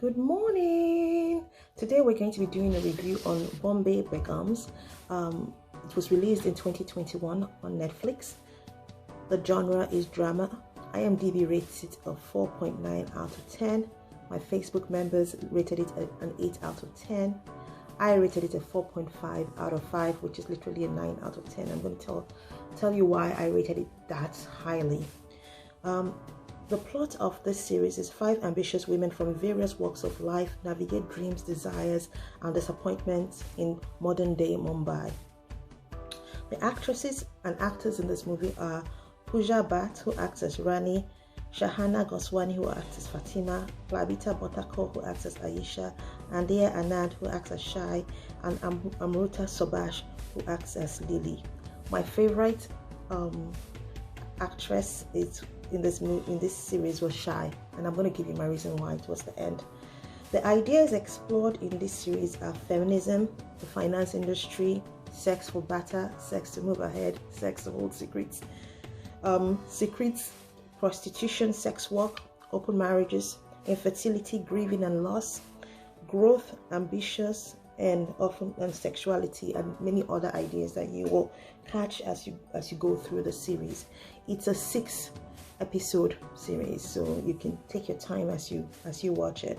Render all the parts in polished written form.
Good morning. Today we're going to be doing a review on Bombay Begums. It was released in 2021 on Netflix. The genre is drama. IMDb rates it a 4.9 out of 10. My Facebook members rated it an 8 out of 10. I rated it a 4.5 out of 5, which is literally a 9 out of 10. I'm going to tell you why I rated it that highly. The plot of this series is 5 ambitious women from various walks of life navigate dreams, desires, and disappointments in modern-day Mumbai. The actresses and actors in this movie are Pooja Bhatt, who acts as Rani, Shahana Goswami, who acts as Fatima, Plabita Botako, who acts as Ayesha, Andia Anand, who acts as Shai, and Amruta Sobash, who acts as Lily. My favorite actress in this series was Shai, and I'm going to give you my reason why towards the end. The ideas explored in this series are feminism, the finance industry, sex for barter, sex to move ahead, sex to hold secrets, prostitution, sex work, open marriages, infertility, grieving and loss, growth, ambitious, and sexuality, and many other ideas that you will catch as you go through the series. It's a 6-episode series, so you can take your time as you watch it.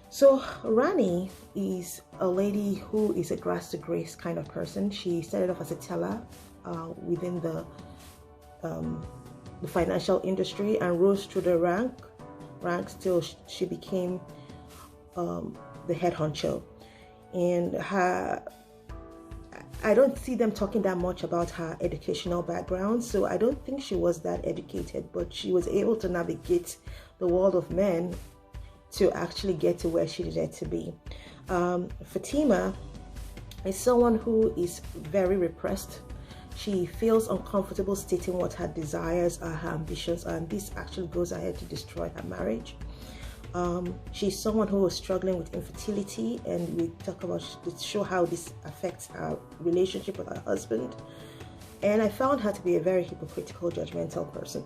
So Rani is a lady who is a grass to grace kind of person. She started off as a teller within the financial industry and rose through the ranks till she became the head honcho. And I don't see them talking that much about her educational background, so I don't think she was that educated, but she was able to navigate the world of men to actually get to where she needed to be. Fatima is someone who is very repressed. She feels uncomfortable stating what her desires are, her ambitions are, and this actually goes ahead to destroy her marriage. She's someone who was struggling with infertility, and we talk about to show how this affects her relationship with her husband. And I found her to be a very hypocritical, judgmental person.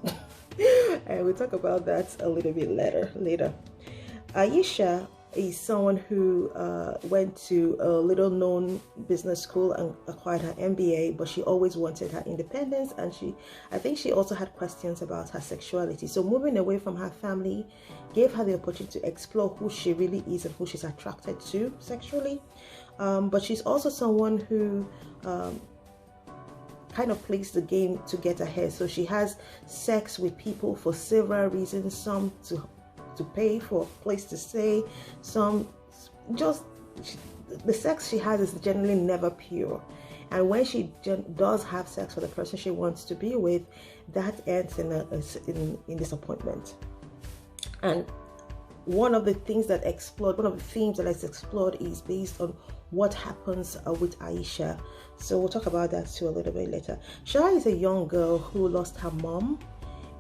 And we'll talk about that a little bit later. Ayesha is someone who went to a little known business school and acquired her MBA, but she always wanted her independence, and I think she also had questions about her sexuality. So moving away from her family gave her the opportunity to explore who she really is and who she's attracted to sexually. But she's also someone who kind of plays the game to get ahead. So she has sex with people for several reasons, some to pay for a place to stay, some just the sex she has is generally never pure, and when she does have sex with the person she wants to be with, that ends in disappointment. And one of the themes that is explored is based on what happens with Ayesha. So we'll talk about that too a little bit later. Shara is a young girl who lost her mom,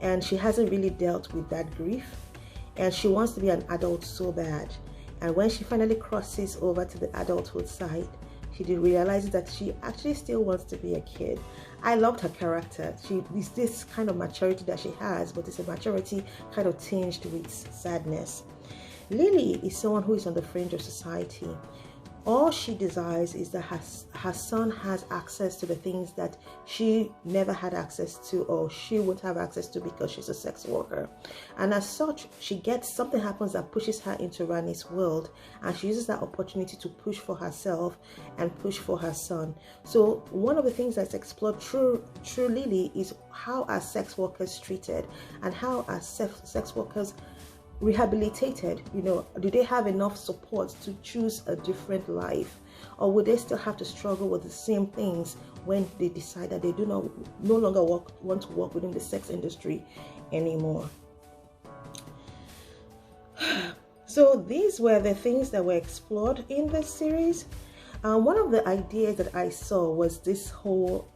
and she hasn't really dealt with that grief, and she wants to be an adult so bad. And when she finally crosses over to the adulthood side, she realizes that she actually still wants to be a kid. I loved her character. She is this kind of maturity that she has, but it's a maturity kind of tinged with sadness. Lily is someone who is on the fringe of society. All she desires is that her son has access to the things that she never had access to, or she won't have access to because she's a sex worker. And as such, something happens that pushes her into Rani's world, and she uses that opportunity to push for herself and push for her son. So one of the things that's explored through Lily is how are sex workers treated, and how are sex workers rehabilitated. Do they have enough support to choose a different life, or would they still have to struggle with the same things when they decide that they no longer want to work within the sex industry anymore? So these were the things that were explored in this series. One of the ideas that I saw was this whole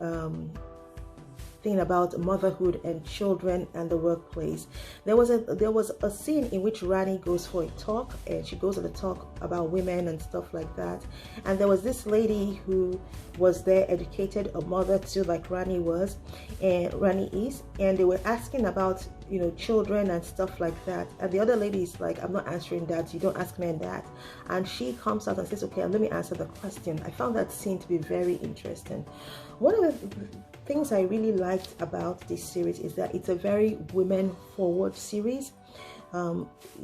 thing about motherhood and children and the workplace. There was a scene in which Rani goes for a talk, and she goes on a talk about women and stuff like that. And there was this lady who was there, educated, a mother too, like Rani was, and Rani is, and they were asking about, you know, children and stuff like that. And the other lady is like, I'm not answering that. You don't ask men that. And she comes out and says, okay, let me answer the question. I found that scene to be very interesting. One of the things I really liked about this series is that it's a very women forward series.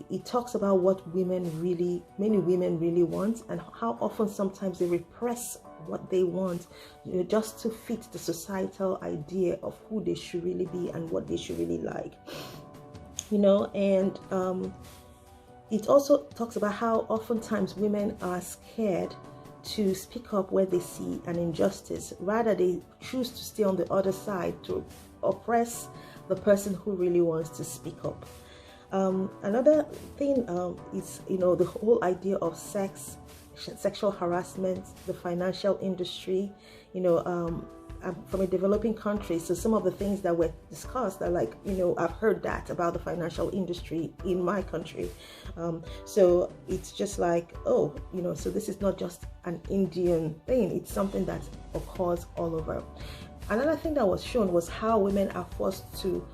It talks about what many women really want, and how often sometimes they repress what they want, you know, just to fit the societal idea of who they should really be and what they should really like, you know. And it also talks about how oftentimes women are scared to speak up where they see an injustice. Rather, they choose to stay on the other side to oppress the person who really wants to speak up. Another thing is, you know, the whole idea of sexual harassment, the financial industry. You know, I'm from a developing country, so some of the things that were discussed are like, you know, I've heard that about the financial industry in my country. So it's just like, oh, you know, so this is not just an Indian thing, it's something that occurs all over. Another thing that was shown was how women are forced to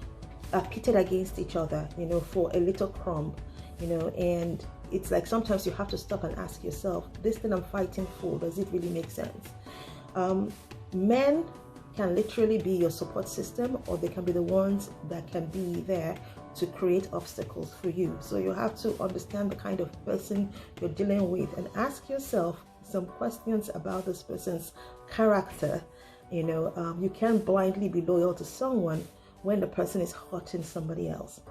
pitted against each other, you know, for a little crumb, you know. And it's like sometimes you have to stop and ask yourself, this thing I'm fighting for, does it really make sense? Men can literally be your support system, or they can be the ones that can be there to create obstacles for you. So you have to understand the kind of person you're dealing with and ask yourself some questions about this person's character. You know, you can't blindly be loyal to someone when the person is hurting somebody else.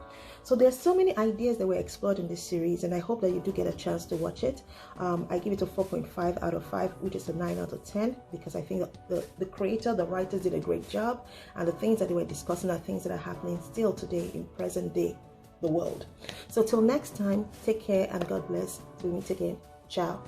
So there's so many ideas that were explored in this series, and I hope that you do get a chance to watch it. I give it a 4.5 out of 5, which is a 9 out of 10, because I think that the creator, the writers did a great job, and the things that they were discussing are things that are happening still today in present day, the world. So till next time, take care and God bless. Till we meet again. Ciao.